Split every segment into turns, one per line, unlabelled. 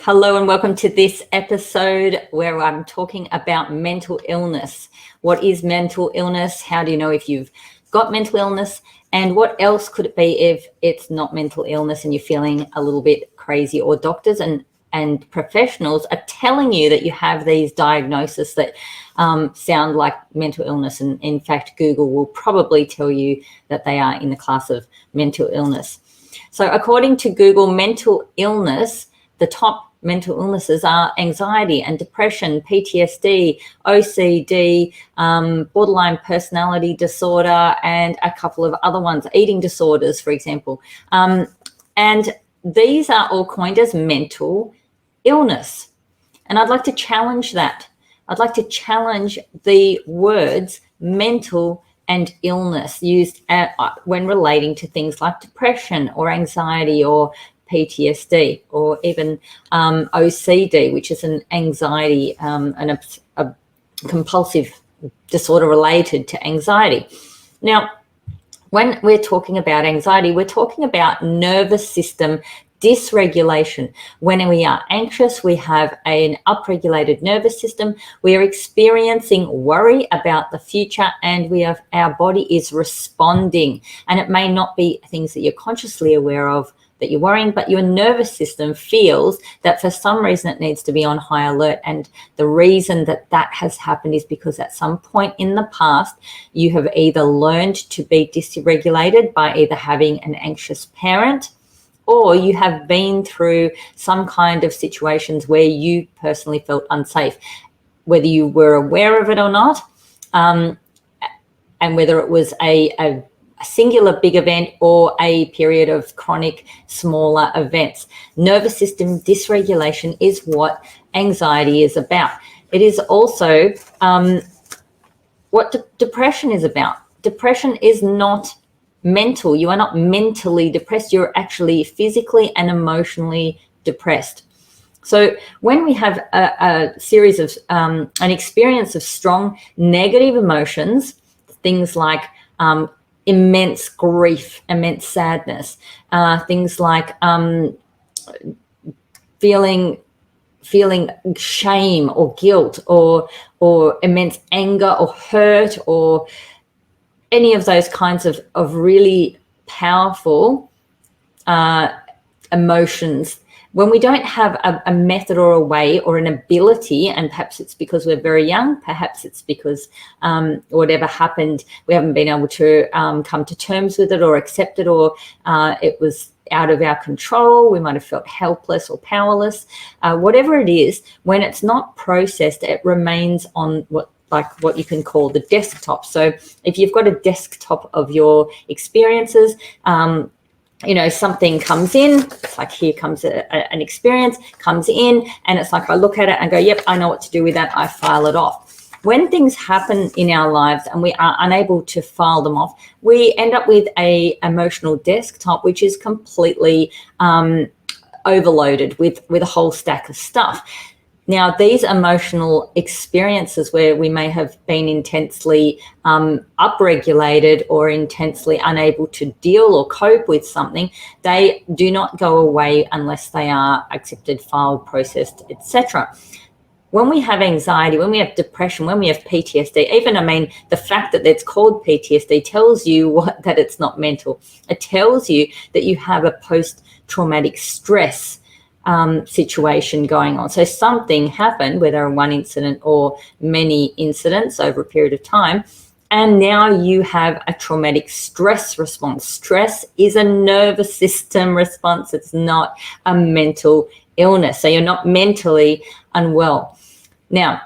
Hello and welcome to this episode where I'm talking about mental illness. What is mental illness? How do you know if you've got mental illness? And what else could it be if it's not mental illness and you're feeling a little bit crazy, or doctors and professionals are telling you that you have these diagnoses that sound like mental illness. And in fact, Google will probably tell you that they are in the class of mental illness. So according to Google, mental illness, the top mental illnesses are anxiety and depression, PTSD, OCD, borderline personality disorder, and a couple of other ones, eating disorders, for example. And these are all coined as mental illness. And I'd like to challenge that. I'd like to challenge the words mental and illness used when relating to things like depression or anxiety or PTSD, or even OCD, which is an anxiety and a compulsive disorder related to anxiety. Now, when we're talking about anxiety, we're talking about nervous system dysregulation. When we are anxious, we have an upregulated nervous system. We are experiencing worry about the future, and our body is responding. And it may not be things that you're consciously aware of that you're worrying, but your nervous system feels that for some reason it needs to be on high alert. And the reason that has happened is because at some point in the past, you have either learned to be dysregulated by either having an anxious parent, or you have been through some kind of situations where you personally felt unsafe, whether you were aware of it or not, and whether it was a singular big event or a period of chronic smaller events. Nervous system dysregulation is what anxiety is about. It is also what depression is about. Depression is not mental. You are not mentally depressed. You're actually physically and emotionally depressed. So when we have a series of an experience of strong negative emotions, things like immense grief, immense sadness, things like feeling shame or guilt, or immense anger or hurt, or any of those kinds of really powerful emotions. When we don't have a method or a way or an ability, and perhaps it's because we're very young, perhaps it's because whatever happened, we haven't been able to come to terms with it or accept it, or it was out of our control, we might have felt helpless or powerless. Whatever it is, when it's not processed, it remains on what you can call the desktop. So if you've got a desktop of your experiences, something comes in, it's like, here comes an experience, comes in, and it's like I look at it and go, yep, I know what to do with that. I file it off. When things happen in our lives and we are unable to file them off, we end up with a emotional desktop, which is completely overloaded with a whole stack of stuff. Now, these emotional experiences where we may have been intensely upregulated or intensely unable to deal or cope with something, they do not go away unless they are accepted, filed, processed, etc. When we have anxiety, when we have depression, when we have PTSD, the fact that it's called PTSD tells you that it's not mental. It tells you that you have a post-traumatic stress situation going on. So something happened, whether one incident or many incidents over a period of time, and now you have a traumatic stress response. Stress is a nervous system response. It's not a mental illness. So you're not mentally unwell. Now,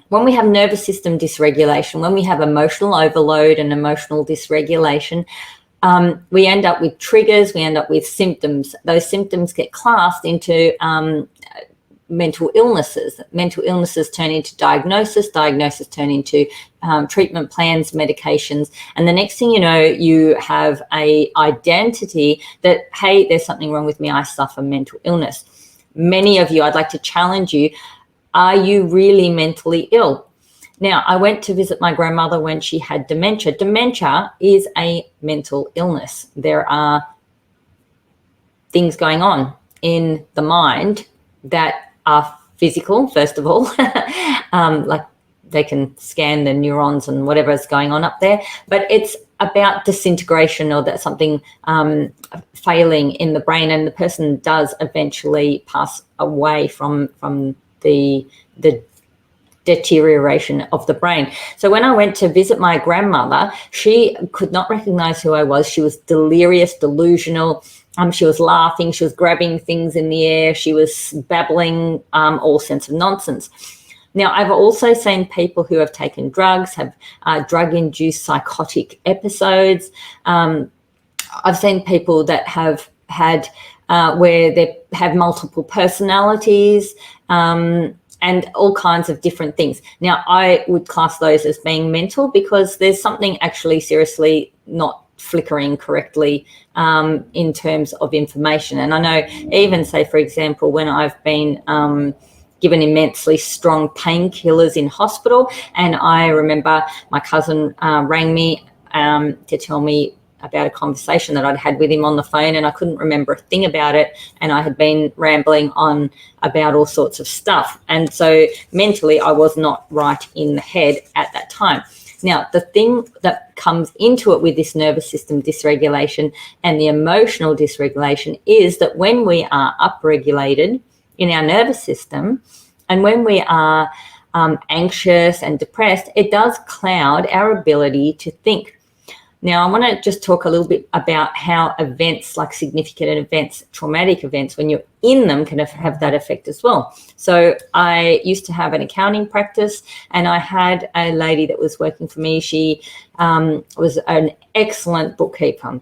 when we have nervous system dysregulation, when we have emotional overload and emotional dysregulation, we end up with triggers, we end up with symptoms. Those symptoms get classed into mental illnesses. Mental illnesses turn into diagnosis turn into treatment plans, medications. And the next thing you know, you have an identity that, hey, there's something wrong with me, I suffer mental illness. Many of you, I'd like to challenge you, are you really mentally ill? Now, I went to visit my grandmother when she had dementia. Dementia is a mental illness. There are things going on in the mind that are physical, first of all, like they can scan the neurons and whatever is going on up there, but it's about disintegration or that something failing in the brain, and the person does eventually pass away from the deterioration of the brain. So when I went to visit my grandmother, she could not recognize who I was. She was delirious, delusional. She was laughing. She was grabbing things in the air. She was babbling all sorts of nonsense. Now, I've also seen people who have taken drugs, have drug-induced psychotic episodes. I've seen people that have had where they have multiple personalities, and all kinds of different things. Now, I would class those as being mental because there's something actually seriously not flickering correctly in terms of information. And I know even, say, for example, when I've been given immensely strong painkillers in hospital, and I remember my cousin rang me to tell me about a conversation that I'd had with him on the phone, and I couldn't remember a thing about it, and I had been rambling on about all sorts of stuff, and so mentally I was not right in the head at that time. Now, the thing that comes into it with this nervous system dysregulation and the emotional dysregulation is that when we are upregulated in our nervous system and when we are anxious and depressed, it does cloud our ability to think. Now, I want to just talk a little bit about how events like significant events, traumatic events, when you're in them can have that effect as well. So I used to have an accounting practice, and I had a lady that was working for me. She was an excellent bookkeeper.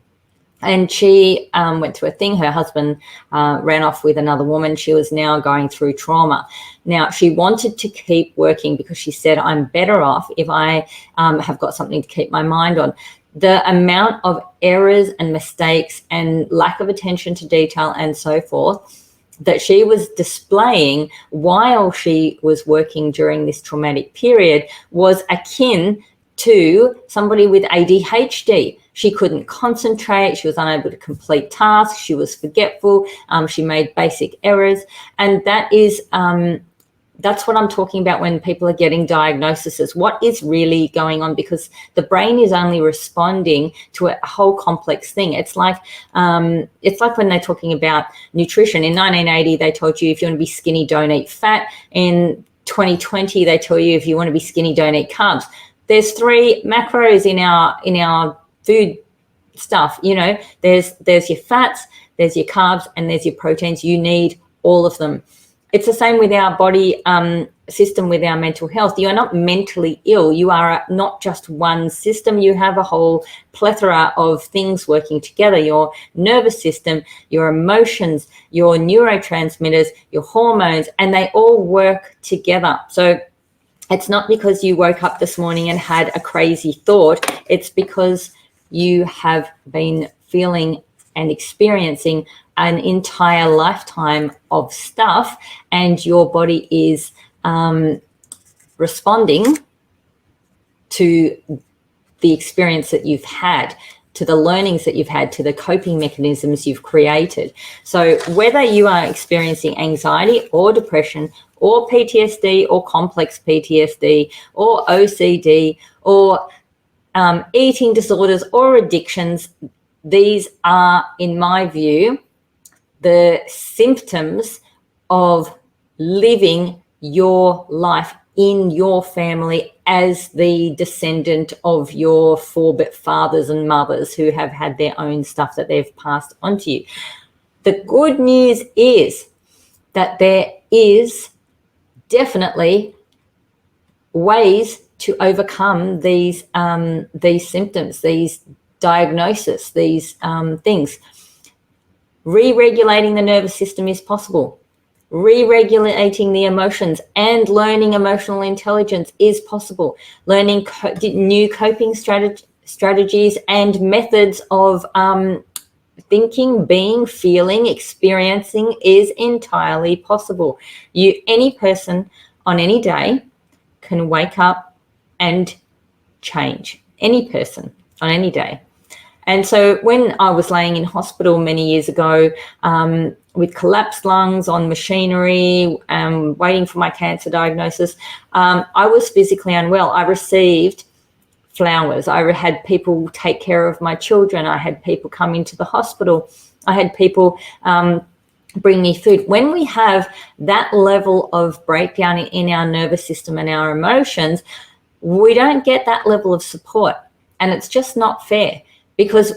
And she went through a thing. Her husband ran off with another woman. She was now going through trauma. Now, she wanted to keep working because she said, I'm better off if I have got something to keep my mind on. The amount of errors and mistakes and lack of attention to detail and so forth that she was displaying while she was working during this traumatic period was akin to somebody with ADHD. She couldn't concentrate. She was unable to complete tasks. She was forgetful. She made basic errors. And that is that's what I'm talking about when people are getting diagnoses. What is really going on? Because the brain is only responding to a whole complex thing. It's like when they're talking about nutrition. In 1980, they told you if you want to be skinny, don't eat fat. In 2020, they tell you if you want to be skinny, don't eat carbs. There's 3 macros in our food stuff. You know, there's your fats, there's your carbs, and there's your proteins. You need all of them. It's the same with our body system, with our mental health. You are not mentally ill. You are not just one system. You have a whole plethora of things working together. Your nervous system, your emotions, your neurotransmitters, your hormones, and they all work together. So it's not because you woke up this morning and had a crazy thought. It's because you have been feeling and experiencing an entire lifetime of stuff, and your body is responding to the experience that you've had, to the learnings that you've had, to the coping mechanisms you've created. So whether you are experiencing anxiety or depression or PTSD or complex PTSD or OCD or eating disorders or addictions, these are, in my view, the symptoms of living your life in your family as the descendant of your fathers and mothers who have had their own stuff that they've passed on to you. The good news is that there is definitely ways to overcome these symptoms, these diagnoses, these things. Re-regulating the nervous system is possible. Re-regulating the emotions and learning emotional intelligence is possible. Learning new coping strategies and methods of thinking, being, feeling, experiencing is entirely possible. Any person on any day can wake up and change. Any person on any day. And so when I was laying in hospital many years ago, with collapsed lungs on machinery, waiting for my cancer diagnosis. I was physically unwell. I received flowers. I had people take care of my children. I had people come into the hospital. I had people bring me food. When we have that level of breakdown in our nervous system and our emotions, we don't get that level of support. And it's just not fair, because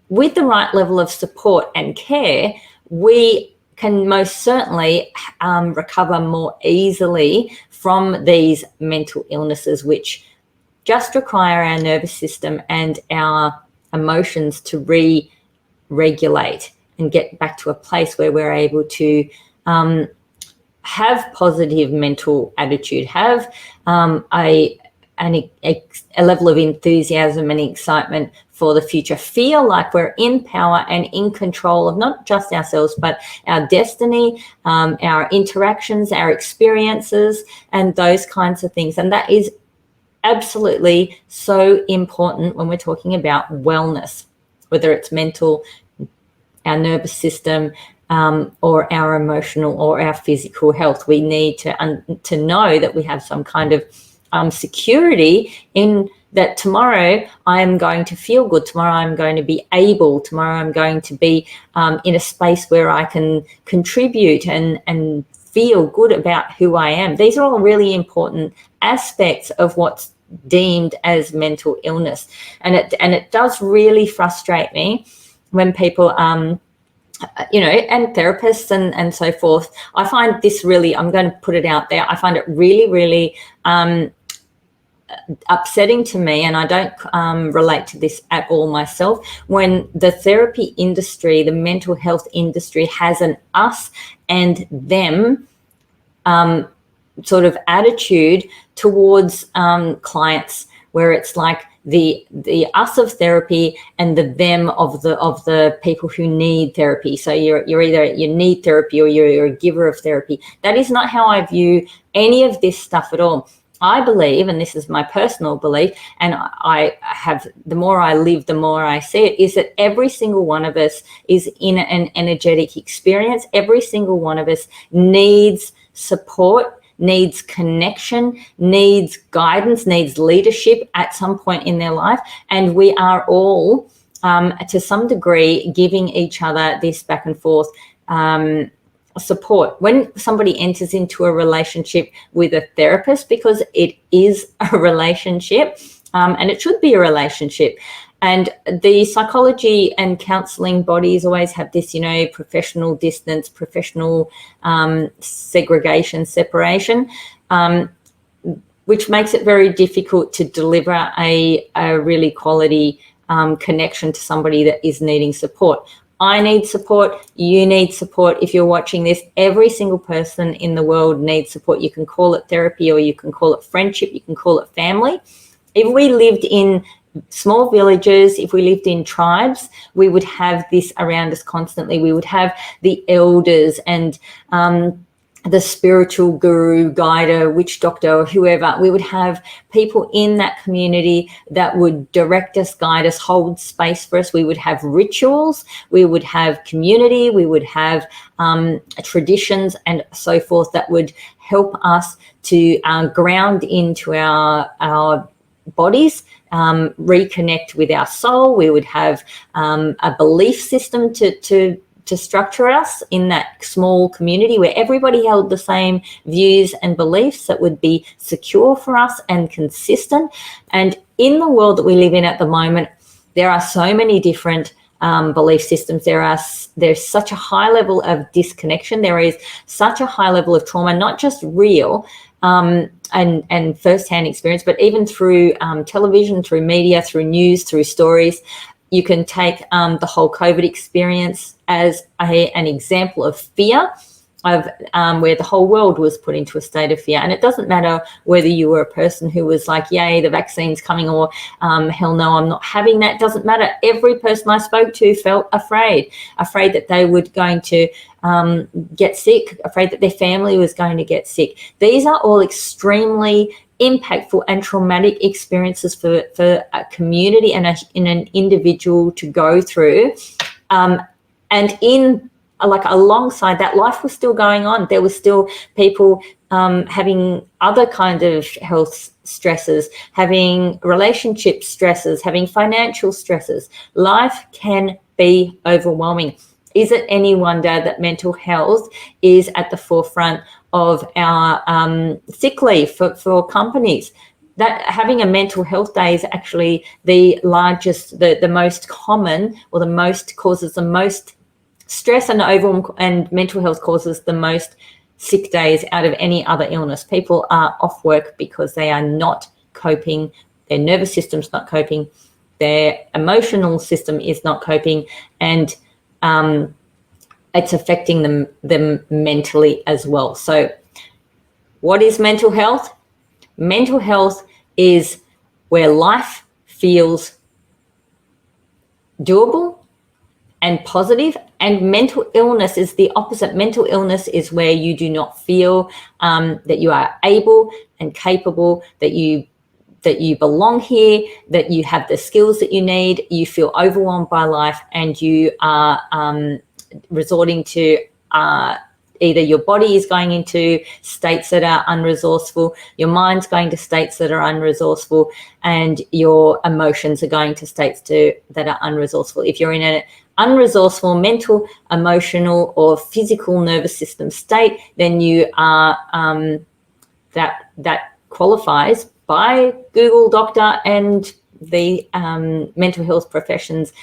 with the right level of support and care, we can most certainly recover more easily from these mental illnesses, which just require our nervous system and our emotions to re-regulate and get back to a place where we're able to have positive mental attitude, have a level of enthusiasm and excitement for the future, feel like we're in power and in control of not just ourselves, but our destiny, our interactions, our experiences, and those kinds of things. And that is absolutely so important when we're talking about wellness, whether it's mental, our nervous system, or our emotional or our physical health. We need to know that we have some kind of security in that tomorrow I am going to feel good, tomorrow I'm going to be able, tomorrow I'm going to be in a space where I can contribute and feel good about who I am. These are all really important aspects of what's deemed as mental illness. And it does really frustrate me when people and therapists and so forth. I find this really, I'm going to put it out there, I find it really, really upsetting to me, and I don't relate to this at all myself, when the therapy industry, the mental health industry, has an us and them sort of attitude towards clients, where it's like the us of therapy and the them of the people who need therapy. So you're either you need therapy or you're a giver of therapy. That is not how I view any of this stuff at all. I believe, and this is my personal belief, and I have, the more I live, the more I see it, is that every single one of us is in an energetic experience. Every single one of us needs support, needs connection, needs guidance, needs leadership at some point in their life. And we are all, to some degree, giving each other this back and forth support. When somebody enters into a relationship with a therapist, because it is a relationship, and it should be a relationship, and the psychology and counselling bodies always have this, professional distance, professional segregation, separation, which makes it very difficult to deliver a really quality connection to somebody that is needing support. I need support. You need support. If you're watching this, every single person in the world needs support. You can call it therapy, or you can call it friendship. You can call it family. If we lived in small villages, if we lived in tribes, we would have this around us constantly. We would have the elders and the spiritual guru, guide, witch doctor, or whoever. We would have people in that community that would direct us, guide us, hold space for us. We would have rituals, we would have community, we would have traditions and so forth that would help us to ground into our bodies, reconnect with our soul. We would have a belief system to structure us in that small community where everybody held the same views and beliefs that would be secure for us and consistent. And in the world that we live in at the moment, there are so many different belief systems. There's such a high level of disconnection. There is such a high level of trauma, not just real and first-hand experience, but even through television, through media, through news, through stories. You can take the whole COVID experience as an example of fear, of where the whole world was put into a state of fear. And it doesn't matter whether you were a person who was like, yay, the vaccine's coming, or hell no, I'm not having that. Doesn't matter. Every person I spoke to felt afraid that they were going to get sick, afraid that their family was going to get sick. These are all extremely impactful and traumatic experiences for a community and in an individual to go through. And in like alongside that, life was still going on. There was still people having other kind of health stresses, having relationship stresses, having financial stresses. Life can be overwhelming. Is it any wonder that mental health is at the forefront of our sick leave for companies? That having a mental health day is actually the largest, the most common, or the most causes the most stress and overwhelm, and mental health causes the most sick days out of any other illness. People are off work because they are not coping. Their nervous system's not coping. Their emotional system is not coping, and it's affecting them mentally as well. So what is mental health? Mental health is where life feels doable and positive, and mental illness is the opposite. Mental illness is where you do not feel that you are able and capable, that you belong here, that you have the skills that you need. You feel overwhelmed by life, and you are resorting to either your body is going into states that are unresourceful, your mind's going to states that are unresourceful, and your emotions are going to states that are unresourceful. If you're in an unresourceful mental, emotional, or physical nervous system state, then you are that qualifies by Google Doctor and the mental health professions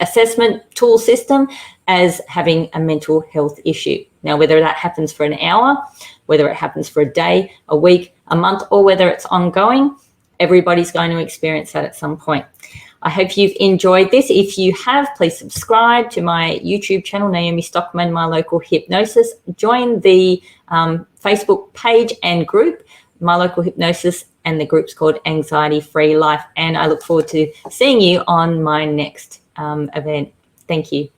assessment tool system as having a mental health issue. Now, whether that happens for an hour, whether it happens for a day, a week, a month, or whether it's ongoing, everybody's going to experience that at some point. I hope you've enjoyed this. If you have, please subscribe to my YouTube channel, Naomi Stockman, My Local Hypnosis. Join the Facebook page and group, My Local Hypnosis, and the group's called Anxiety Free Life. And I look forward to seeing you on my next event. Thank you.